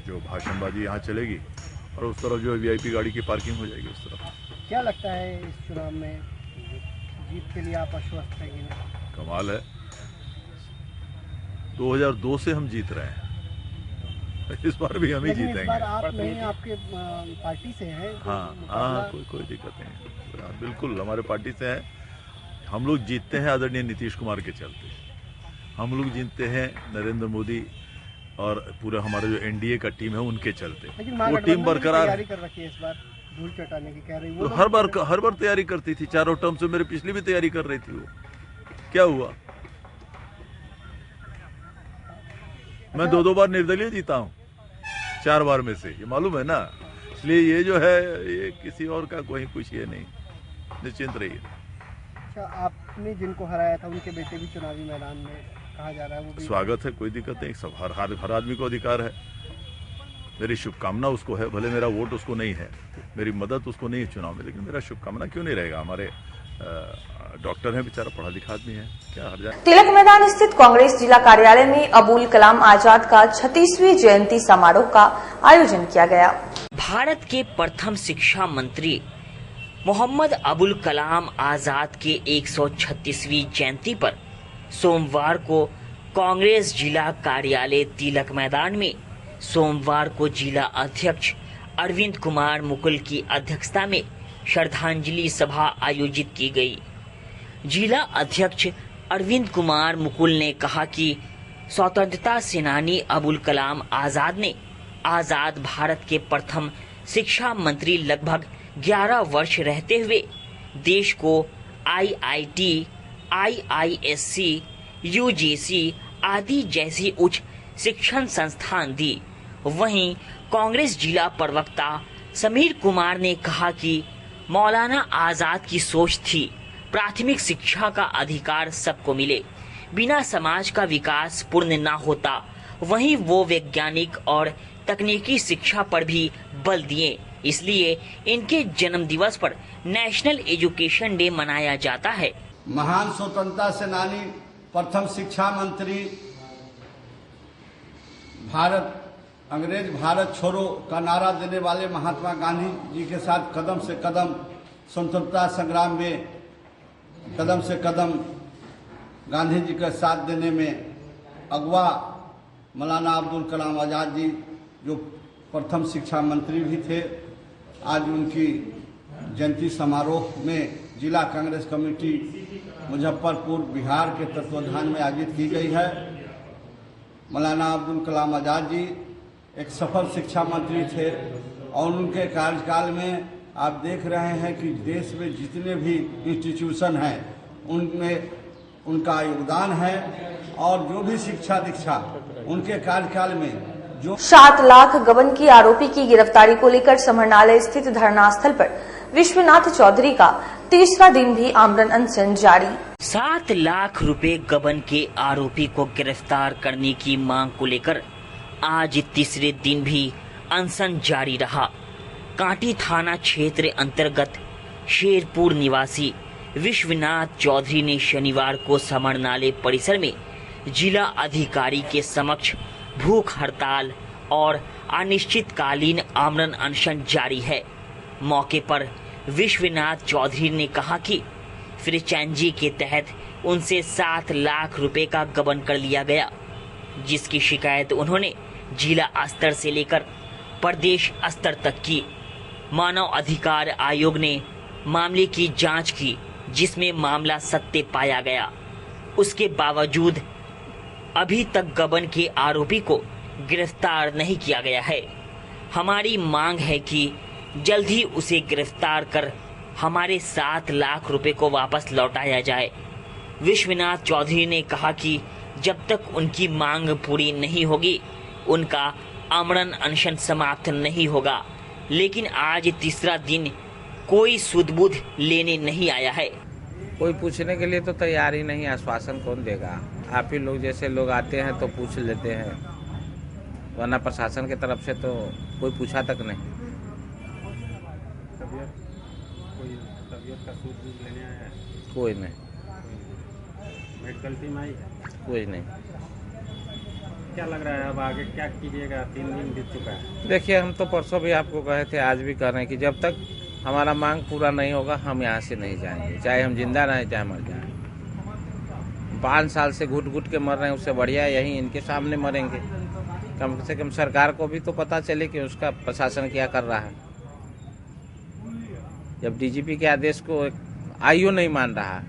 जो भाषणबाजी यहाँ चलेगी और उस तरफ जो वीआईपी गाड़ी की पार्किंग हो जाएगी उस तरफ। क्या लगता है इस चुनाव में जीत के लिए आप आश्वस्त हैं कि नहीं? कमाल है, 2002 से हम जीत रहे हैं, इस बार भी हम ही जीतेंगे। इस बार आप नहीं, आपके पार्टी से हैं। हाँ, कोई दिक्कत नहीं, बिल्कुल हमारे पार्टी से है। हम लोग जीतते हैं आदरणीय नीतीश कुमार के चलते, हम लोग जीतते हैं नरेंद्र मोदी और पूरा हमारा जो एनडीए का टीम है उनके चलते। वो टीम बरकरार तैयारी कर रखी है इस बार धूल चटाने की, कह रही वो तो हर बार तैयारी करती थी, चारों टर्म से मेरे पिछली भी तैयारी कर रही थी। वो क्या हुआ, मैं 2 बार निर्दलीय जीता हूँ 4 बार में से, ये मालूम है ना। इसलिए ये जो है ये किसी और का कोई कुछ ये नहीं, निश्चिंत रहिए। अच्छा, आपने जिनको हराया था उनके बेटे भी चुनावी मैदान में कहा जा रहा है, वो भी स्वागत है, कोई दिक्कत नहीं, सब हर आदमी को अधिकार है। मेरी शुभकामना उसको है, भले मेरा वोट उसको नहीं है, मेरी मदद उसको नहीं है चुनाव में, लेकिन मेरा शुभकामना क्यों नहीं रहेगा। हमारे डॉक्टर है, बेचारा पढ़ा लिखा आदमी है, क्या हर जाए। तिलक मैदान स्थित कांग्रेस जिला कार्यालय में अबुल कलाम आजाद का 36वीं जयंती समारोह का आयोजन किया गया। भारत के प्रथम शिक्षा मंत्री मोहम्मद अबुल कलाम आजाद के 136वीं जयंती पर सोमवार को कांग्रेस जिला कार्यालय तिलक मैदान में सोमवार को जिला अध्यक्ष अरविंद कुमार मुकुल की अध्यक्षता में श्रद्धांजलि सभा आयोजित की गई। जिला अध्यक्ष अरविंद कुमार मुकुल ने कहा कि स्वतंत्रता सेनानी अबुल कलाम आजाद ने आजाद भारत के प्रथम शिक्षा मंत्री लगभग 11 वर्ष रहते हुए देश को IIT, IISc, UGC आदि जैसी उच्च शिक्षण संस्थान दी। वहीं कांग्रेस जिला प्रवक्ता समीर कुमार ने कहा कि मौलाना आजाद की सोच थी प्राथमिक शिक्षा का अधिकार सबको मिले, बिना समाज का विकास पूर्ण न होता। वहीं वो वैज्ञानिक और तकनीकी शिक्षा पर भी बल दिए, इसलिए इनके जन्म दिवस पर नेशनल एजुकेशन डे मनाया जाता है। महान स्वतंत्रता सेनानी, प्रथम शिक्षा मंत्री, अंग्रेज भारत छोड़ो का नारा देने वाले महात्मा गांधी जी के साथ कदम से कदम स्वतंत्रता संग्राम में कदम से कदम गांधी जी का साथ देने में अगवा मौलाना अब्दुल कलाम आजाद जी, जो प्रथम शिक्षा मंत्री भी थे, आज उनकी जयंती समारोह में जिला कांग्रेस कमेटी मुजफ्फरपुर बिहार के तत्वाधान में आयोजित की गई है। मौलाना अब्दुल कलाम आजाद जी एक सफल शिक्षा मंत्री थे और उनके कार्यकाल में आप देख रहे हैं कि देश में जितने भी इंस्टीट्यूशन हैं उनमें उनका योगदान है और जो भी शिक्षा दीक्षा उनके कार्यकाल में जो 7 लाख गबन की आरोपी की गिरफ्तारी को लेकर समरनालय स्थित धरना स्थल पर विश्वनाथ चौधरी का तीसरा दिन भी आमरण अनशन जारी। 7 लाख रुपए गबन के आरोपी को गिरफ्तार करने की मांग को लेकर आज तीसरे दिन भी अनशन जारी रहा। कांटी थाना क्षेत्र अंतर्गत शेरपुर निवासी विश्वनाथ चौधरी ने शनिवार को समरनालय परिसर में जिला अधिकारी के समक्ष भूख हड़ताल और अनिश्चितकालीन आमरण अनशन जारी है। मौके पर विश्वनाथ चौधरी ने कहा कि फ्रेंचाइजी के तहत उनसे 7 लाख रुपए का गबन कर लिया गया, जिसकी शिकायत उन्होंने जिला स्तर से लेकर प्रदेश स्तर तक की। मानव अधिकार आयोग ने मामले की जांच की, जिसमें मामला सत्य पाया गया। उसके बावजूद अभी तक गबन के आरोपी को गिरफ्तार नहीं किया गया है। हमारी मांग है कि जल्द ही उसे गिरफ्तार कर हमारे 7 लाख रुपए को वापस लौटाया जाए। विश्वनाथ चौधरी ने कहा कि जब तक उनकी मांग पूरी नहीं होगी उनका आमरण अनशन समाप्त नहीं होगा। लेकिन आज तीसरा दिन कोई सुध-बुध लेने नहीं आया है। कोई पूछने के लिए तो तैयार ही नहीं, आश्वासन कौन देगा? आप ही लोग जैसे लोग आते हैं तो पूछ लेते हैं, वरना प्रशासन की तरफ से तो कोई पूछा तक नहीं। तबीयत का सूद लेने आया है? कोई नहीं। मेडिकल टीम आई है? कोई नहीं। क्या लग रहा है अब आगे क्या कीजिएगा? 3 दिन बीत चुका है। देखिए, हम तो परसों भी आपको कहे थे, आज भी कह रहे हैं कि जब तक हमारा मांग पूरा नहीं होगा हम यहाँ से नहीं जाएंगे, चाहे हम जिंदा रहें चाहे मर जाएं। 5 साल से घुट घुट के मर रहे हैं, उससे बढ़िया यही इनके सामने मरेंगे। कम से कम सरकार को भी तो पता चले कि उसका प्रशासन क्या कर रहा है। जब डीजीपी के आदेश को आईओ नहीं मान रहा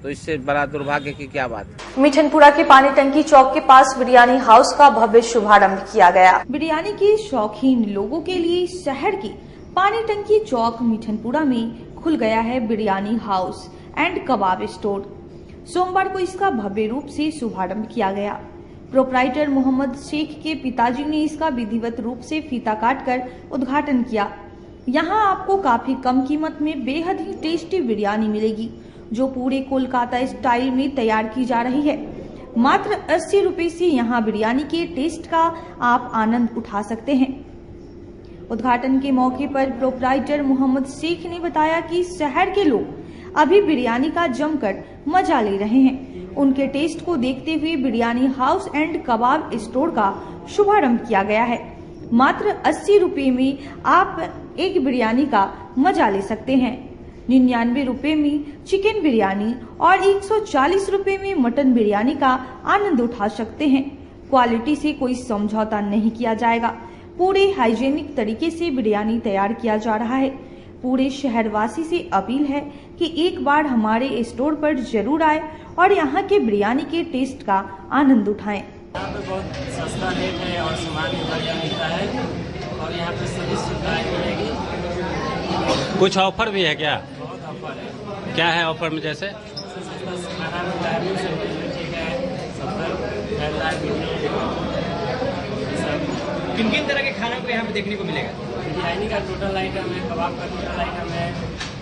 तो इससे बड़ा दुर्भाग्य की क्या बात है। मिठनपुरा के पानी टंकी चौक के पास बिरयानी हाउस का भव्य शुभारंभ किया गया। बिरयानी के शौकीन लोगों के लिए शहर की पानी टंकी चौक मिठनपुरा में खुल गया है biryani house and kebab store. सोमवार को इसका भव्य रूप से शुभारंभ किया गया। प्रोपराइटर मोहम्मद शेख के पिताजी ने इसका विधिवत रूप से फीता काटकर उद्घाटन किया। यहाँ आपको काफी कम कीमत में बेहद ही टेस्टी बिरयानी मिलेगी, जो पूरे कोलकाता स्टाइल में तैयार की जा रही है। मात्र 80 रुपए से यहाँ बिरयानी के टेस्ट का आप आनंद उठा सकते हैं। उद्घाटन के मौके पर प्रोपराइटर मोहम्मद शेख ने बताया कि शहर के लोग अभी बिरयानी का जमकर मजा ले रहे हैं। उनके टेस्ट को देखते हुए biryani house and kebab store का शुभारंभ किया गया है। मात्र 80 रुपए में आप एक बिरयानी का मजा ले सकते हैं। 99 रुपए में चिकन बिरयानी और 140 रुपए में मटन बिरयानी का आनंद उठा सकते हैं। क्वालिटी से कोई समझौता नहीं किया जाएगा। पूरे हाइजेनिक तरीके से बिरयानी तैयार किया जा रहा है। पूरे शहरवासी से अपील है कि एक बार हमारे स्टोर पर जरूर आए और यहाँ के बिरयानी के टेस्ट का आनंद उठाएं। यहाँ पे बहुत सस्ता रेट है और सामान भी बढ़िया मिलता है और यहाँ पे सभी सुविधाएं मिलेगी। कुछ ऑफर भी है क्या? बहुत ऑफर है। क्या है ऑफर में? जैसे सस्ता खाना मिलता है, ठीक है, 70 किन किन तरह के खाना को यहाँ पे देखने को मिलेगा? बिरयानी का टोटल आइटम है, कबाब का टोटल आइटम है,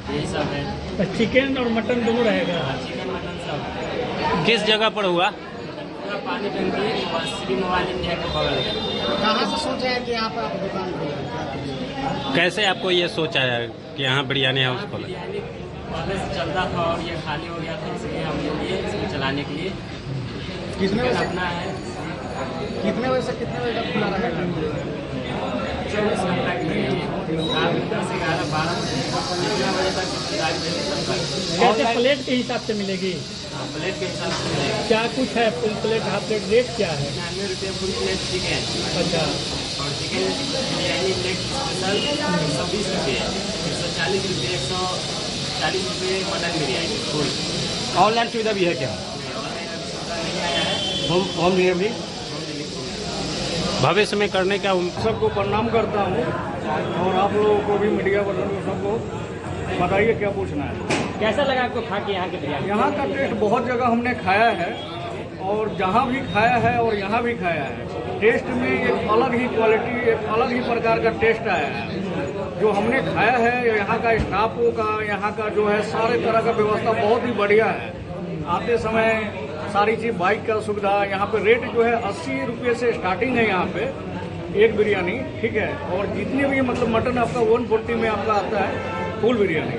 यही सब है। चिकन और मटन दोनों रहेगा? चिकन मटन सब। किस जगह पर हुआ? पानी टंकी श्री मोबाइल इंडिया के बगल में। कहाँ से सोचा है कि यहाँ पर आप दुकान खोलें? कैसे आपको ये सोचा है कि यहाँ बिरयानी हाउस खोले? बिरयानी पहले से चलता था और ये खाली हो गया था, इसलिए हम लिए इसको चलाने के लिए। कितने बजे अपना है? कितने बजे से कितने बजे तक खुला रहेगा? 24 घंटा की रात 10 से 11 12 जितना बजे तक कैसे प्लेट के हिसाब से मिलेगी? प्लेट के हिसाब से मिलेगी। क्या कुछ है? Full plate, half plate, rate क्या है? 99 रुपये फुल प्लेट चिकन। अच्छा। और चिकन बिरयानी लेग स्पेशल 120 रुपये, 140 रुपये, 140 रुपये मटन बिरयानी फुल। ऑनलाइन सुविधा भी है क्या? नहीं आया है। होम डिलीवरी भविष्य में करने का सबको प्रणाम करता हूँ और आप लोगों को भी मीडिया वालों को सबको बताइए क्या पूछना है। कैसा लगा आपको खा के यहाँ के बिरयानी? यहाँ का टेस्ट बहुत जगह हमने खाया है और जहाँ भी खाया है और यहाँ भी खाया है, टेस्ट में एक अलग ही क्वालिटी, एक अलग ही प्रकार का टेस्ट आया है। जो हमने खाया है यहाँ का स्टाफों का, यहाँ का जो है सारे तरह का व्यवस्था बहुत ही बढ़िया है। आते समय सारी चीज़ बाइक का सुविधा, यहाँ पे रेट जो है 80 रुपये से स्टार्टिंग है यहाँ पे एक बिरयानी, ठीक है। और जितने भी मतलब मटन आपका 140 में आपका आता है फुल बिरयानी।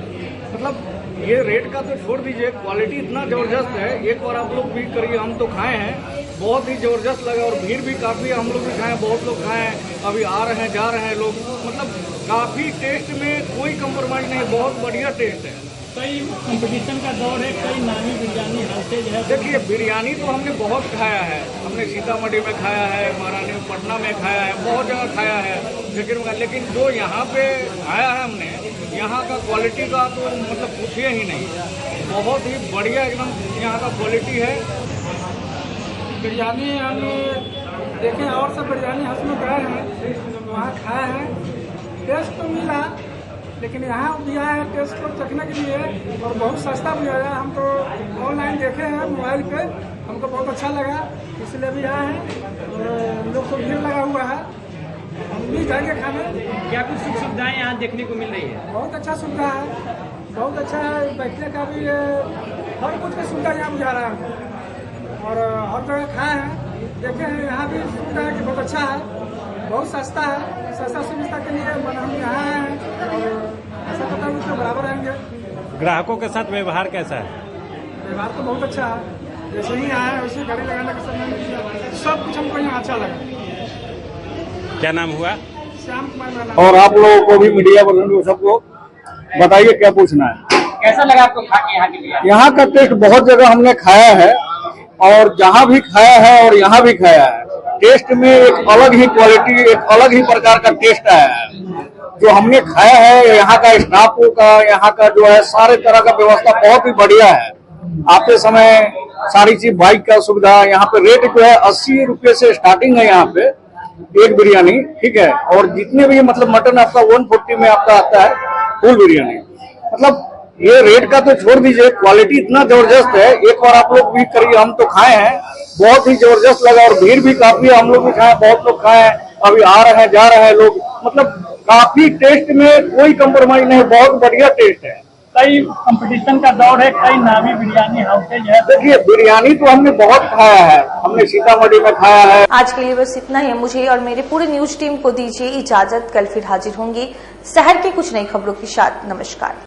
मतलब ये रेट का तो छोड़ दीजिए, क्वालिटी इतना ज़बरदस्त है। एक बार आप लोग भी करिए, हम तो खाए हैं, बहुत ही ज़बरदस्त लगा और भीड़ भी काफ़ी, हम लोग भी खाए, बहुत लोग खाए हैं, अभी आ रहे हैं जा रहे हैं लोग। मतलब काफ़ी टेस्ट में कोई कंप्रोमाइज़ नहीं, बहुत बढ़िया टेस्ट है। कई कंपटीशन का दौर है, कई नामी बिरयानी हाउसेज है। देखिए बिरयानी तो हमने बहुत खाया है, हमने सीतामढ़ी में खाया है, महारानी पटना में खाया है, बहुत जगह खाया है, लेकिन जो यहाँ पे खाया है हमने, यहाँ का क्वालिटी का तो मतलब पूछिए ही नहीं, बहुत ही बढ़िया एकदम यहाँ का क्वालिटी है। बिरयानी हम देखें और सब बिरयानी हाउस में गए हैं, वहाँ खाए हैं, टेस्ट तो मिला, लेकिन यहाँ भी आए हैं टेस्ट को चखने के लिए और बहुत सस्ता भी आया। हम तो ऑनलाइन देखे हैं मोबाइल पे, हमको बहुत अच्छा लगा, इसलिए भी आए हैं और लोग को भीड़ लगा हुआ है, हम भी जाएंगे खाने। क्या कुछ सुख सुविधाएं यहाँ देखने को मिल रही है? बहुत अच्छा सुविधा है, बहुत अच्छा है, बैठने का भी हर कुछ की सुविधा यहाँ बुझा रहा है और हर जगह खाए हैं, देखे हैं, यहाँ भी सुविधा है कि बहुत अच्छा है, बहुत सस्ता है। सस्ता सुविधा के लिए हम यहाँ आए हैं और ऐसा पता है उसके बराबर आएंगे। ग्राहकों के साथ व्यवहार कैसा है? व्यवहार तो बहुत अच्छा है, जैसे ही आए हैं वैसे गाड़ी लगाने का समय सब कुछ हमको यहाँ अच्छा लगा। क्या नाम हुआ? श्याम कुमार। और आप लोगों को भी मीडिया वालों को सबको बताइए क्या पूछना है। कैसा लगा आपको खा के यहाँ के बिरयानी? यहाँ का टेस्ट बहुत जगह हमने खाया है और जहाँ भी खाया है और यहाँ भी खाया है, टेस्ट में एक अलग ही क्वालिटी, एक अलग ही प्रकार का टेस्ट आया है। जो हमने खाया है यहाँ का स्टाफों का, यहाँ का जो है सारे तरह का व्यवस्था बहुत ही बढ़िया है। आते समय सारी चीज बाइक का सुविधा, यहाँ पे रेट जो है 80 रुपये से स्टार्टिंग है यहाँ पे एक बिरयानी, ठीक है। और जितने भी मतलब मटन आपका 140 में आपका आता है फुल बिरयानी। मतलब ये रेट का तो छोड़ दीजिए, क्वालिटी इतना जबरदस्त है, एक बार आप लोग भी करिए, हम तो खाए हैं, बहुत ही जबरदस्त लगा और भीड़ भी काफी है, हम लोग भी खाए, बहुत लोग खाए हैं, अभी आ रहे हैं जा रहे हैं लोग। मतलब काफी टेस्ट में कोई कंप्रोमाइज नहीं, बहुत बढ़िया टेस्ट है। कई कंपटीशन का दौर है, कई नामी बिरयानी हाउसेज है। देखिए बिरयानी तो हमने बहुत खाया है, हमने सीतामढ़ी में खाया है। आज के लिए बस इतना ही। मुझे और मेरे पूरे न्यूज टीम को दीजिए इजाजत, कल फिर हाजिर होंगे शहर की कुछ नई खबरों के साथ। नमस्कार।